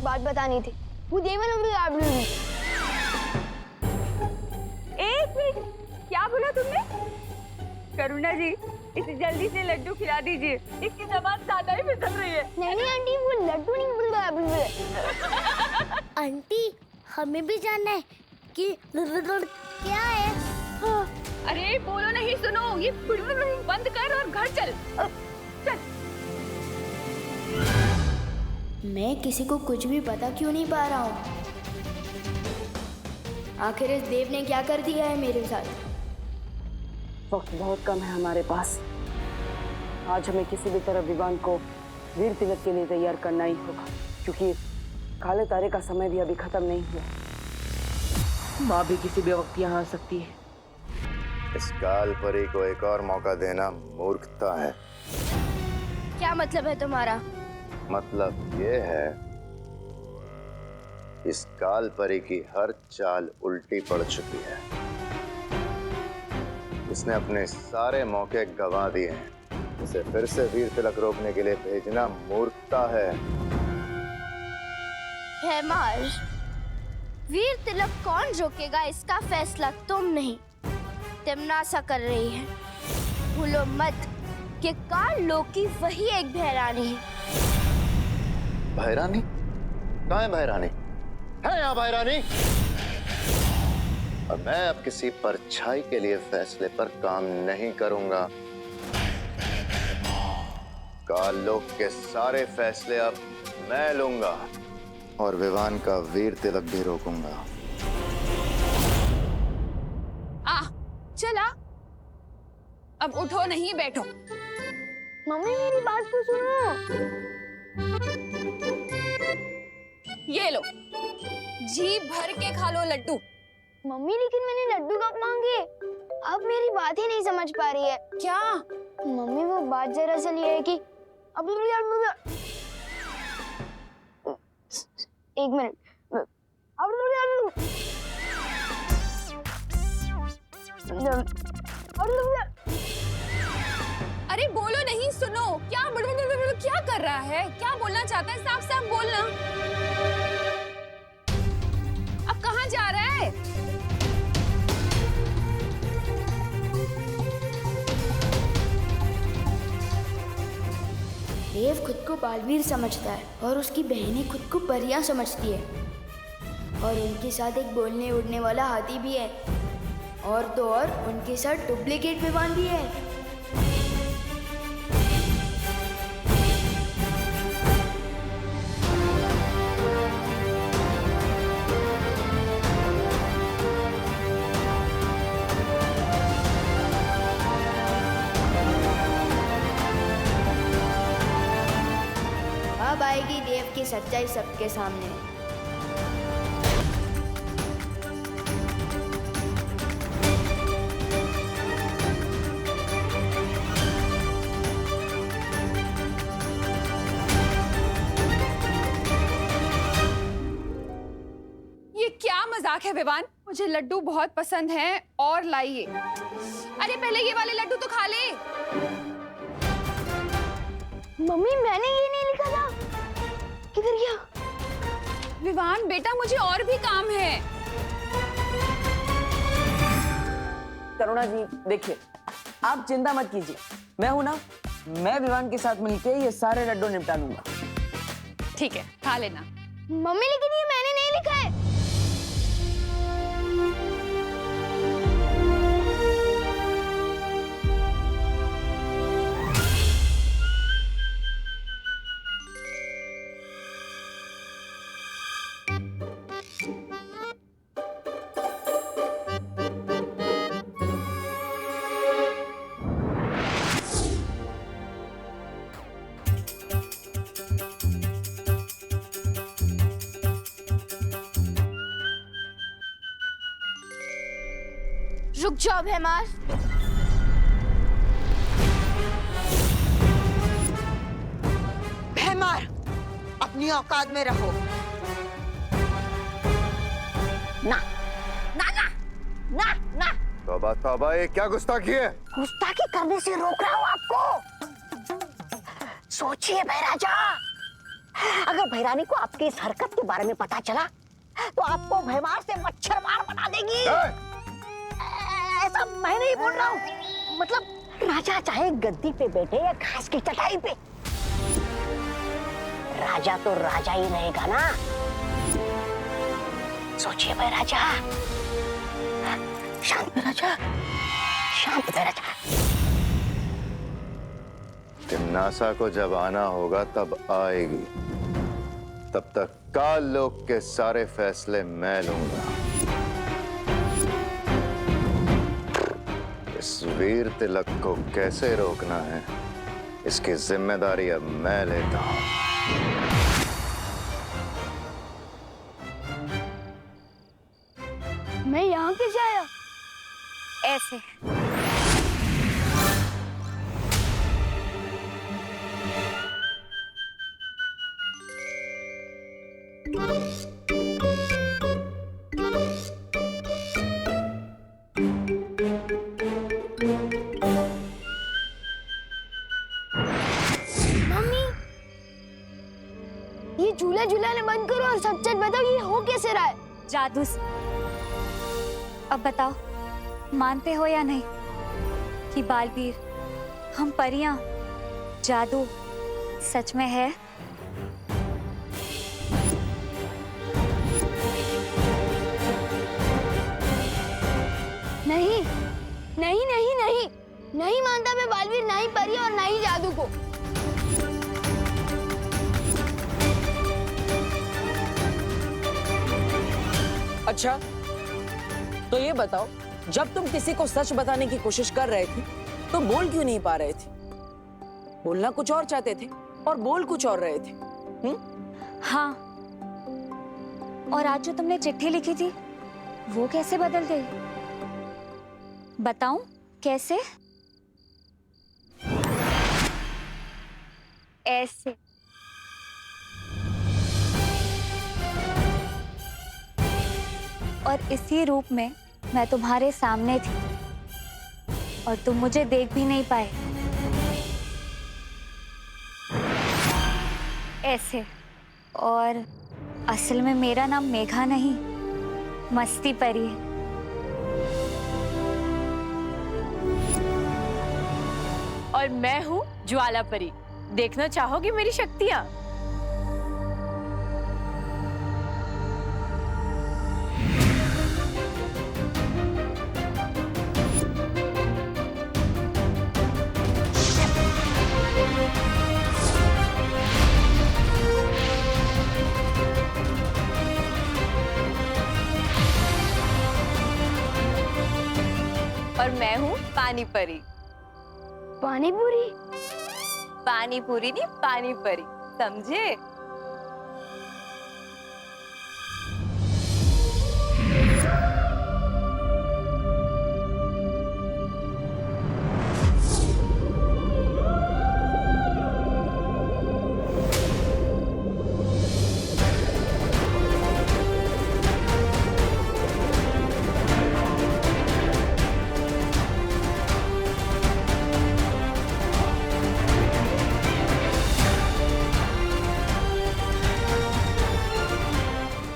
बात बतानी थी। वो देवन एक मिनट, क्या बोला तुमने? करुणा जी, इसे जल्दी से लड्डू खिला दीजिए, इसकी जबान ज्यादा ही फिसल रही है। नहीं आंटी, वो लड्डू नहीं। आंटी, हमें भी जानना है कि क्या है। अरे बोलो नहीं, सुनो, ये बंद कर और घर चल। चल। मैं किसी को कुछ भी पता क्यों नहीं पा रहा हूँ? आखिर इस देव ने क्या कर दिया है मेरे साथ? वक्त बहुत कम है हमारे पास। आज हमें किसी भी तरह विवान को वीर तिलक के लिए तैयार करना ही होगा, क्योंकि काले तारे का समय भी अभी खत्म नहीं हुआ। माँ भी किसी भी वक्त यहाँ आ सकती है। इस काल परी को एक और मौका देना मूर्खता है। क्या मतलब है तुम्हारा? मतलब ये है, इस काल परी की हर चाल उल्टी पड़ चुकी है। इसने अपने सारे मौके गंवा दिए हैं। इसे फिर से वीर तिलक रोकने के लिए भेजना मूर्खता है। भैमार, वीर तिलक कौन रोकेगा इसका फैसला तुम नहीं, तिमनासा कर रही है। भूलो मत कि काल लोक की वही एक भैरानी है। भैरानी? कहाँ है भैरानी? है यहाँ भैरानी? और मैं अब किसी परछाई के लिए फैसले पर काम नहीं करूंगा। काल लोक के सारे फैसले अब मैं लूंगा और विवान का वीर तिलक भी रोकूंगा। चला, अब उठो नहीं बैठो। मम्मी मेरी बात तो सुनो। ये लो, जी भर के खा लो लड्डू। मम्मी लेकिन मैंने लड्डू कब मांगे? अब मेरी बात ही नहीं समझ पा रही है। क्या? मम्मी वो बात दरअसल ये है कि अब एक मिनट। अरे बोलो नहीं, सुनो, क्या कर रहा है? क्या बोलना चाहता है? साफ साफ बोलना। अब कहाँ जा रहा है? देव खुद को बालवीर समझता है और उसकी बहनें खुद को परियां समझती है, और उनके साथ एक बोलने उड़ने वाला हाथी भी है, और तो और उनके साथ डुप्लीकेट विमान भी है। अब आएगी देव की सच्चाई सबके सामने। ये क्या मजाक है विवान? मुझे लड्डू बहुत पसंद हैं और लाइए। अरे पहले ये वाले लड्डू तो खा ले। मम्मी मैंने ये नहीं लिखा था। किधर गया? विवान बेटा, मुझे और भी काम है। करुणा जी देखिए, आप चिंता मत कीजिए, मैं हूं ना। मैं विवान के साथ मिलके ये सारे लड्डू निपटा लूंगा। ठीक है, खा लेना। मम्मी लेकिन ये मैंने नहीं लिखा है। रुक जाओ भैमार। भैमार, अपनी औकात में रहो। ना ना ना ना ना। तौबा तौबा, ये क्या गुस्ताखी है? गुस्ताखी करने से रोक रहा हूं आपको। सोचिए भैराजा, अगर भैरानी को आपकी इस हरकत के बारे में पता चला तो आपको भयमार से मच्छर मार बना देगी। ऐसा मैं नहीं बोल रहा हूँ, मतलब राजा चाहे गद्दी पे बैठे या घास की चटाई पे, राजा तो राजा ही रहेगा ना। सोचिए भाई राजा, शांत राजा, शांत राजा। तिम्नासा को जब आना होगा तब आएगी, तब तक काल लोक के सारे फैसले मैं लूंगा। इस वीर तिलक को कैसे रोकना है, इसकी जिम्मेदारी अब मैं लेता हूं। मैं यहाँ कैसे आया? ऐसे। ये झूला झूलाने बंद करो और सच सच बताओ, ये हो कैसे रहा है? जादू से। अब बताओ, मानते हो या नहीं कि बालवीर, हम परियां, जादू सच में है? नहीं नहीं नहीं नहीं नहीं मानता मैं बालवीर, ना ही परी और ना ही जादू को। अच्छा, तो ये बताओ, जब तुम किसी को सच बताने की कोशिश कर रहे थे तो बोल क्यों नहीं पा रहे थे? बोलना कुछ और चाहते थे और बोल कुछ और रहे थे। हाँ, और आज जो तुमने चिट्ठी लिखी थी वो कैसे बदल गई? बताऊं कैसे? ऐसे। और इसी रूप में मैं तुम्हारे सामने थी और तुम मुझे देख भी नहीं पाए। ऐसे। और असल में मेरा नाम मेघा नहीं, मस्ती परी है। और मैं हूँ ज्वाला परी। देखना चाहोगी मेरी शक्तियाँ? और मैं हूँ पानी परी। पानी पूरी? पानी पूरी नहीं, पानी परी, समझे?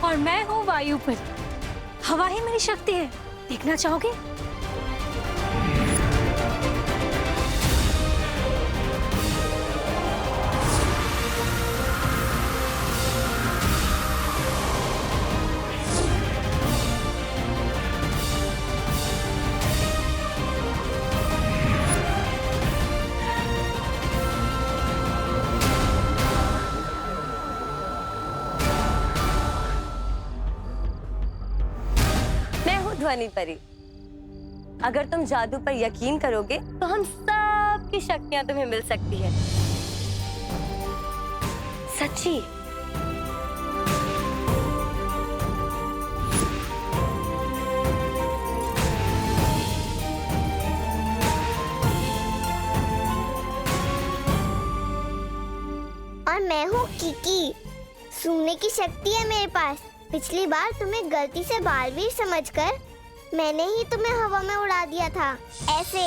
और मैं हूँ वायु परी। हवा ही मेरी शक्ति है। देखना चाहोगे? ध्वनि परी। अगर तुम जादू पर यकीन करोगे तो हम सब की शक्तियां तुम्हें मिल सकती है। सच्ची। और मैं हूँ किकी। सूंघने की शक्ति है मेरे पास। पिछली बार तुम्हें गलती से बालवीर समझकर मैंने ही तुम्हें हवा में उड़ा दिया था। ऐसे।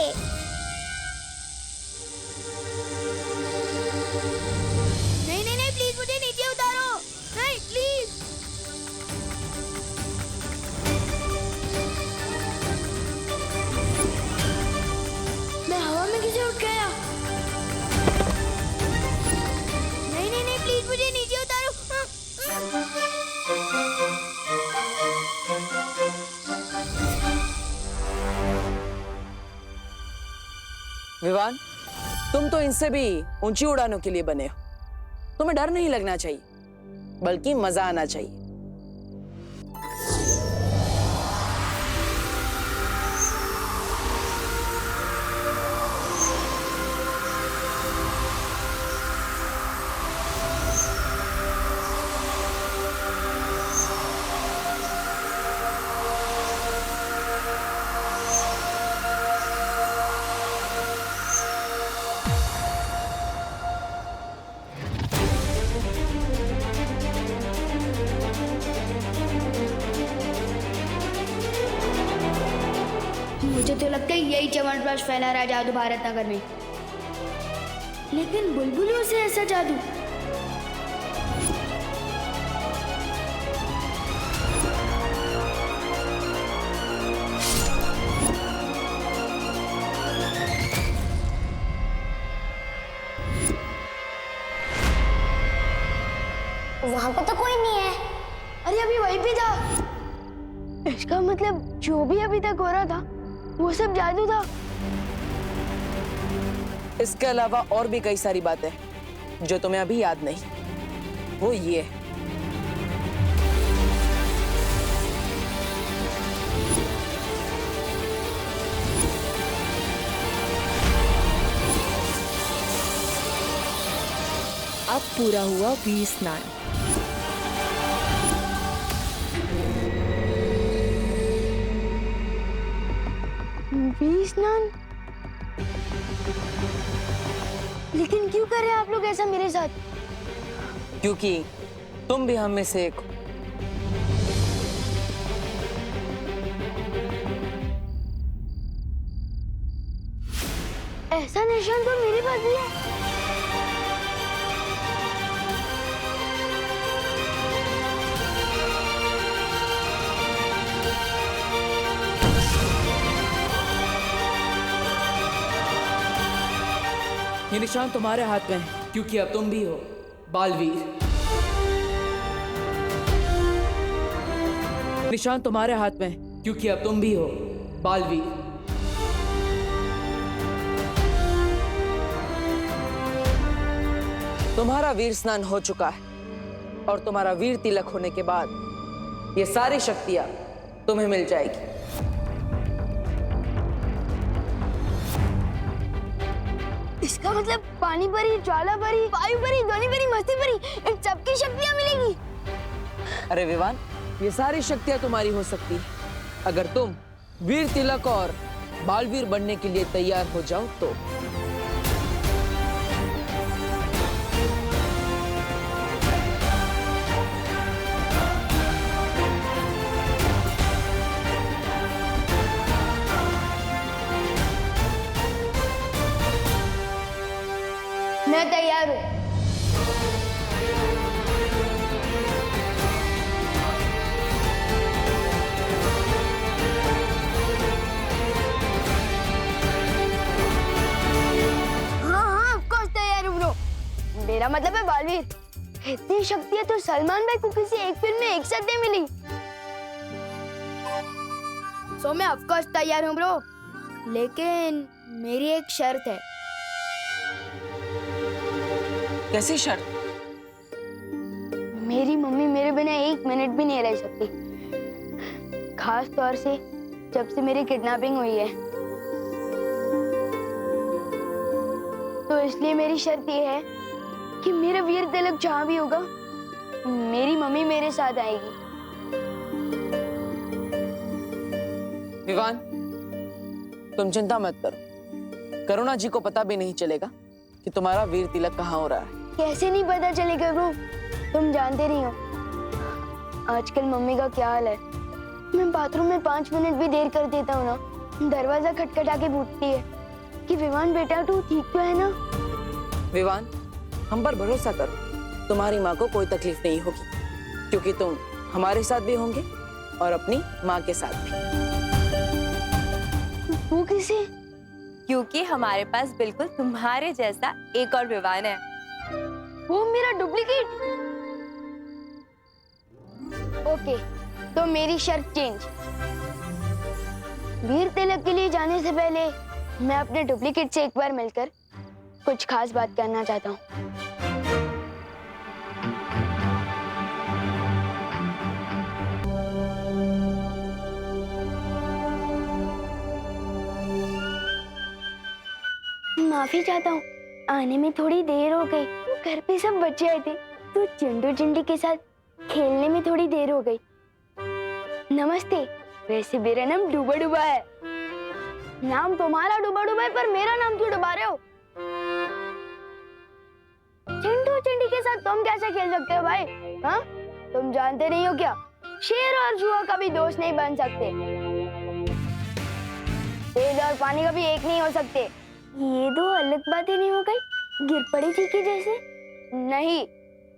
नहीं नहीं नहीं, प्लीज मुझे नीचे विवान, तुम तो इनसे भी ऊंची उड़ानों के लिए बने हो। तुम्हें डर नहीं लगना चाहिए, बल्कि मजा आना चाहिए। मुझे तो लगता है यही च्यवनप्राश फैला रहा है जादू भारत नगर में। लेकिन बुलबुलों से ऐसा जादू? वहाँ पे तो कोई नहीं है। अरे अभी वहीं पे था। इसका मतलब जो भी अभी तक हो रहा था वो सब जादू था। इसके अलावा और भी कई सारी बातें हैं जो तुम्हें अभी याद नहीं। वो ये है, अब पूरा हुआ वीर स्नान। वीर स्नान? लेकिन क्यों कर रहे हैं आप लोग ऐसा मेरे साथ? क्योंकि तुम भी हम में से एक हो। ऐसा निशान तो मेरे पास भी है। ये निशान तुम्हारे हाथ में है, क्योंकि अब तुम भी हो बालवीर। निशान तुम्हारे हाथ में है, क्योंकि अब तुम भी हो बालवीर। तुम्हारा वीर स्नान हो चुका है और तुम्हारा वीर तिलक होने के बाद ये सारी शक्तियां तुम्हें मिल जाएगी। इसका मतलब पानी परी, ज्वाला परी, वायु परी, ध्वनि परी, मस्ती परी, इन सबकी शक्तियां मिलेगी। अरे विवान, ये सारी शक्तियां तुम्हारी हो सकती है अगर तुम वीर तिलक और बालवीर बनने के लिए तैयार हो जाओ तो। मैं तैयार हूँ। हाँ, ऑफ कोर्स तैयार हूँ ब्रो। मेरा मतलब है बालवीर। इतनी शक्तियाँ तो सलमान भाई को किसी एक फिल्म में एक साथ नहीं मिली। सो मैं ऑफ कोर्स तैयार हूँ ब्रो, लेकिन मेरी एक शर्त है। कैसी शर्त? मेरी मम्मी मेरे बिना एक मिनट भी नहीं रह सकती, खास तौर से जब से मेरी किडनैपिंग हुई है। तो इसलिए मेरी शर्त ये है कि मेरा वीर तिलक जहाँ भी होगा मेरी मम्मी मेरे साथ आएगी। विवान, तुम चिंता मत करो। करुणा जी को पता भी नहीं चलेगा कि तुम्हारा वीर तिलक कहाँ हो रहा है। कैसे नहीं पता चलेगा ब्रो? तुम जानते नहीं हो आजकल मम्मी का क्या हाल है। मैं बाथरूम में 5 मिनट भी देर कर देता हूँ ना, दरवाजा खटखटा के पूछती है कि विवान बेटा तू ठीक तो है ना? विवान, हम पर भरोसा करो, तुम्हारी माँ को कोई तकलीफ नहीं होगी, क्योंकि तुम हमारे साथ भी होंगे और अपनी माँ के साथ भी। वो किसे? क्योंकि हमारे पास बिल्कुल तुम्हारे जैसा एक और विवान है। वो मेरा डुप्लीकेट? ओके, तो मेरी शर्त चेंज। वीर तिलक के लिए जाने से पहले मैं अपने डुप्लीकेट से एक बार मिलकर कुछ खास बात करना चाहता हूँ। माफी चाहता हूँ, आने में थोड़ी देर हो गई। घर पे सब बच्चे आए थे तो चिंटू चिंटी के साथ खेलने में थोड़ी देर हो गई। नमस्ते। वैसे मेरा नाम डूबा डूबा है। नाम तुम्हारा डूबा डूबा है, पर मेरा नाम क्यों डुबा रहे हो? चिंटू चिंटी के साथ तुम कैसे खेल सकते हो भाई? हाँ, तुम जानते नहीं हो क्या? शेर और चूहा कभी दोस्त नहीं बन सकते। तेल और पानी कभी एक नहीं हो सकते। ये दो अलग बातें नहीं हो गई? गिर पड़ी थी कि जैसे? नहीं,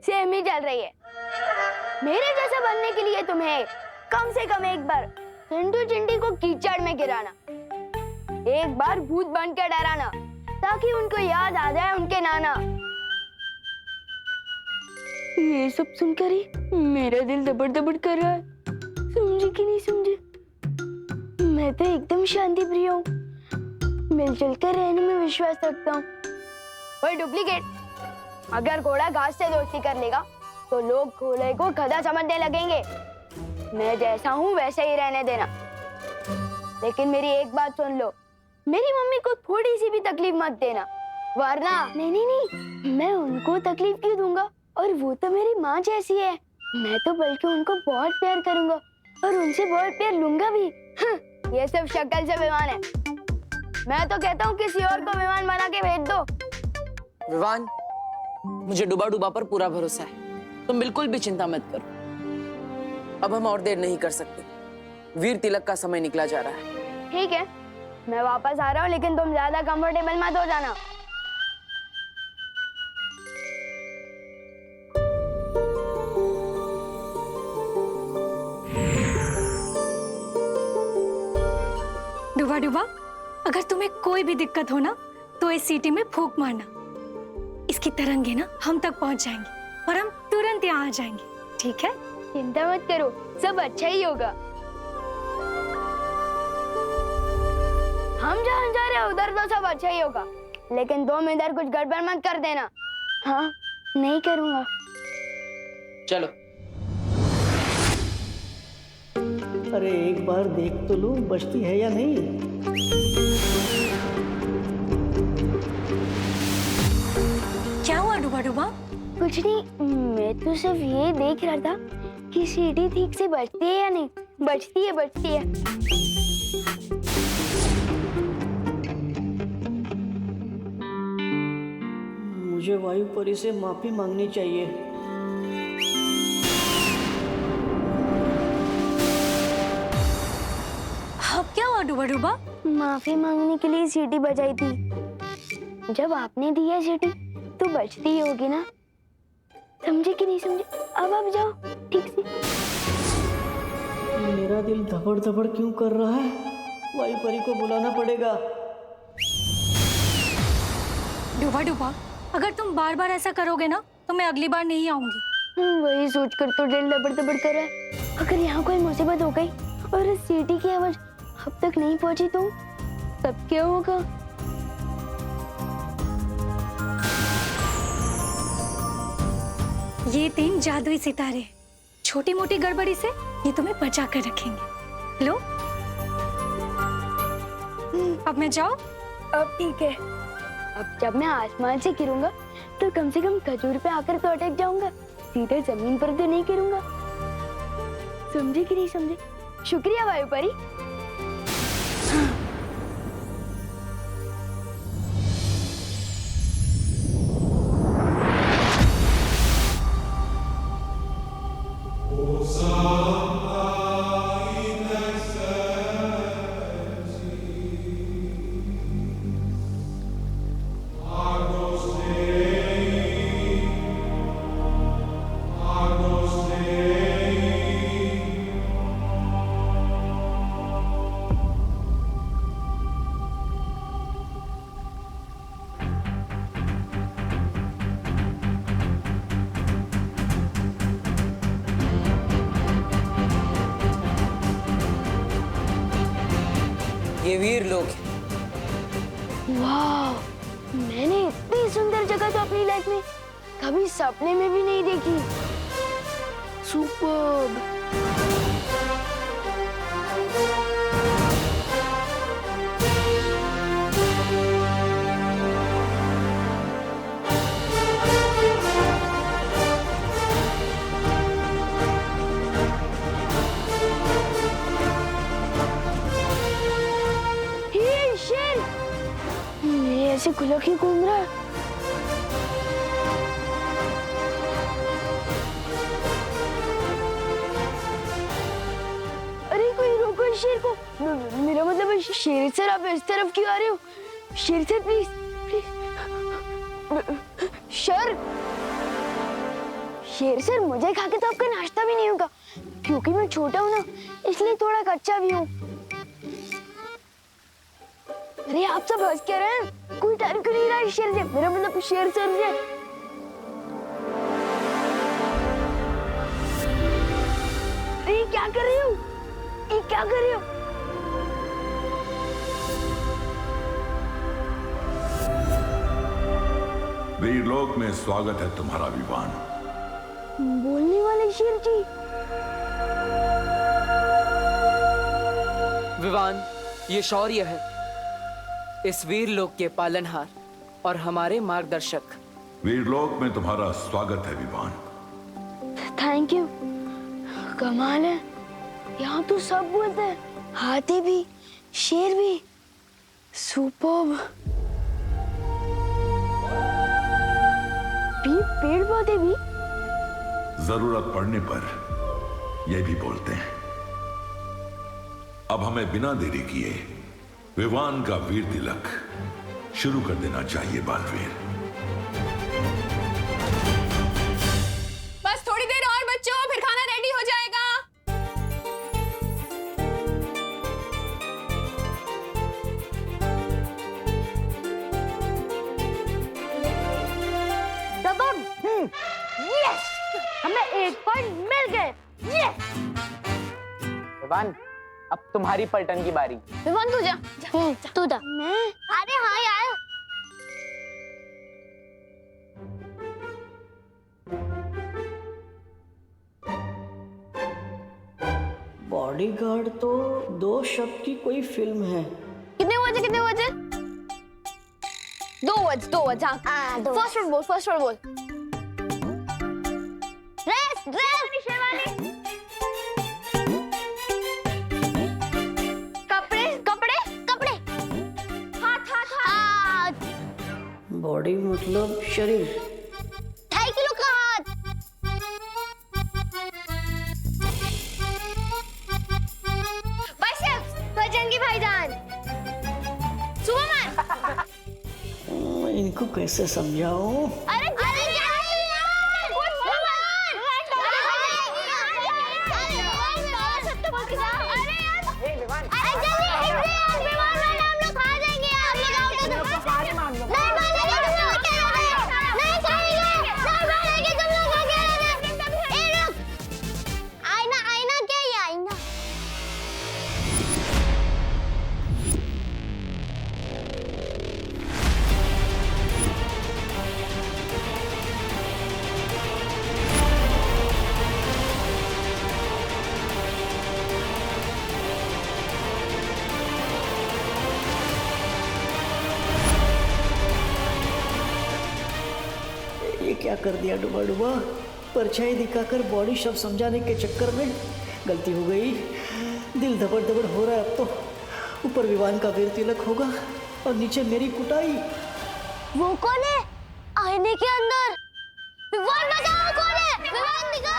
सेम ही चल रही है। मेरे जैसा बनने के लिए तुम्हें कम से कम एक बार चिंटू चिंटी को कीचड़ में गिराना, एक बार भूत बनकर डराना, ताकि उनको याद आ जाए उनके नाना। ये सब सुनकर ही मेरा दिल दबड़ दबड़ कर रहा है। समझे कि नहीं समझे? मैं तो एकदम शांति प्रिय हूँ, मिलजुल कर रहने में विश्वास रखता हूँ। ओए डुप्लीकेट, अगर घोड़ा घास से दोस्ती कर लेगा तो लोग घोड़े को गधा समझने लगेंगे। मैं जैसा हूँ वैसे ही रहने देना। लेकिन मेरी एक बात सुन लो, मेरी मम्मी को थोड़ी सी भी तकलीफ मत देना, वरना नहीं नहीं नहीं, मैं उनको तकलीफ क्यों दूंगा? और वो तो मेरी माँ जैसी है। मैं तो बल्कि उनको बहुत प्यार करूंगा और उनसे बहुत प्यार लूंगा भी। ये सिर्फ शक्ल से विमान है। मैं तो कहता हूँ किसी और को विमान बना के भेज दो। विवान, मुझे डूबा डूबा पर पूरा भरोसा है। तुम बिल्कुल भी चिंता मत करो। अब हम और देर नहीं कर सकते। वीर तिलक का समय निकला जा रहा है। ठीक है, मैं वापस आ रहा हूँ, लेकिन तुम ज्यादा कंफर्टेबल मत हो जाना। डूबा डूबा, अगर तुम्हें कोई भी दिक्कत हो ना तो इस सीटी में फूंक मारना। इसकी तरंगे ना हम तक पहुंच जाएंगी और हम तुरंत यहाँ आ जाएंगे। ठीक है? चिंता मत करो, सब अच्छा ही होगा। हम जहाँ जा रहे हैं उधर तो सब अच्छा ही होगा, लेकिन तुम इधर कुछ गड़बड़ मत कर देना। हाँ, नहीं करूँगा। चलो। अरे एक बार देख तो लूं बचती है या नहीं। क्या हुआ डूबा डूबा? कुछ नहीं, मैं तो सिर्फ ये देख रहा था कि सीटी ठीक से बजती है या नहीं। बजती है, बजती है। मुझे वायु परी से माफी मांगनी चाहिए। अब क्या हुआ डूबा डूबा? माफी मांगने के लिए सीटी बजाई थी। जब आपने दी है सीटी तो बजती ही होगी ना। समझे कि नहीं समझे? अब आप जाओ ठीक से। मेरा दिल धबड़ धबड़ क्यों कर रहा है? वायु परी को बुलाना पड़ेगा। डूबा डूबा, अगर तुम बार बार ऐसा करोगे ना तो मैं अगली बार नहीं आऊंगी। वही सोचकर तो दिल दबड़ दबड़ कर रहा है। अगर यहाँ कोई मुसीबत हो गई और इस सीटी की आवाज अब तक नहीं पहुंची तो तब क्या होगा? ये 3 जादुई सितारे, छोटी मोटी गड़बड़ी से ये तुम्हें बचा कर रखेंगे। लो, अब मैं जाऊं? अब ठीक है। अब जब मैं आसमान से गिरूंगा तो कम से कम खजूर पे आकर तो अटक जाऊंगा, सीधे जमीन पर तो नहीं गिरूंगा। समझे कि नहीं समझे? शुक्रिया वायु परी। ये वीर लोग हैं। वाह, मैंने इतनी सुंदर जगह तो अपनी लाइफ में कभी सपने में भी नहीं देखी। सुपर्ब। ये शेर, ये ऐसे खुला क्यों घूम रहा है? अरे कोई रोको इस शेर को। मेरा मतलब है शेर सर, आप इस तरफ क्यों आ रहे हो? शेर सर प्लीज प्लीज। शेर सर, मुझे खा के तो आपका नाश्ता भी नहीं होगा, क्योंकि मैं छोटा हूँ ना, इसलिए थोड़ा कच्चा भी हूँ। अरे आप सब हंस क्या रहे हैं? कोई डर क्यों नहीं रहा है शेर से? मेरा मतलब शेर सर से। अरे क्या कर रही हो? ये क्या कर रही हो? वीरलोक में स्वागत है तुम्हारा विवान। बोलने वाले शेर जी। विवान, ये शौर्य है, इस वीर लोक के पालनहार और हमारे मार्गदर्शक। वीरलोक में तुम्हारा स्वागत है विवान। Thank you. कमाल है, यहाँ तो सब बोलते हैं, हाथी भी, शेर भी। सुपर्ब। पेड़ पौधे भी। जरूरत पड़ने पर ये भी बोलते हैं। अब हमें बिना देरी किए विवान का वीर तिलक शुरू कर देना चाहिए बालवीर। बस थोड़ी देर और बच्चों, फिर खाना रेडी हो जाएगा। यस, हमें एक पॉइंट मिल गए। यस। विवान, अब तुम्हारी पलटन की बारी। विवान तू जा। तू जा। मैं? अरे हाँ यार, बॉडीगार्ड तो 2 शब्द की कोई फिल्म है। कितने बजे? 2 वर्ड्स। हाँ, फर्स्ट वर्ड बोल। ड्रेस शेरवानी। कपड़े। हाथ। बॉडी मतलब शरीर। 2.5 किलो का हाथ। बाइसेप्स, बजरंगी भाईजान। सुपरमैन। मैं इनको कैसे समझाऊं? अरे क्या कर दिया डुबा, परछाई दिखाकर बॉडी शब्द समझाने के चक्कर में गलती हो गई। दिल धबड़ धबड़ हो रहा है अब तो। ऊपर विवान का वीर तिलक होगा और नीचे मेरी कुटाई। वो कौन है आईने के अंदर? विवान बताओ कौन है? विवान दिखा।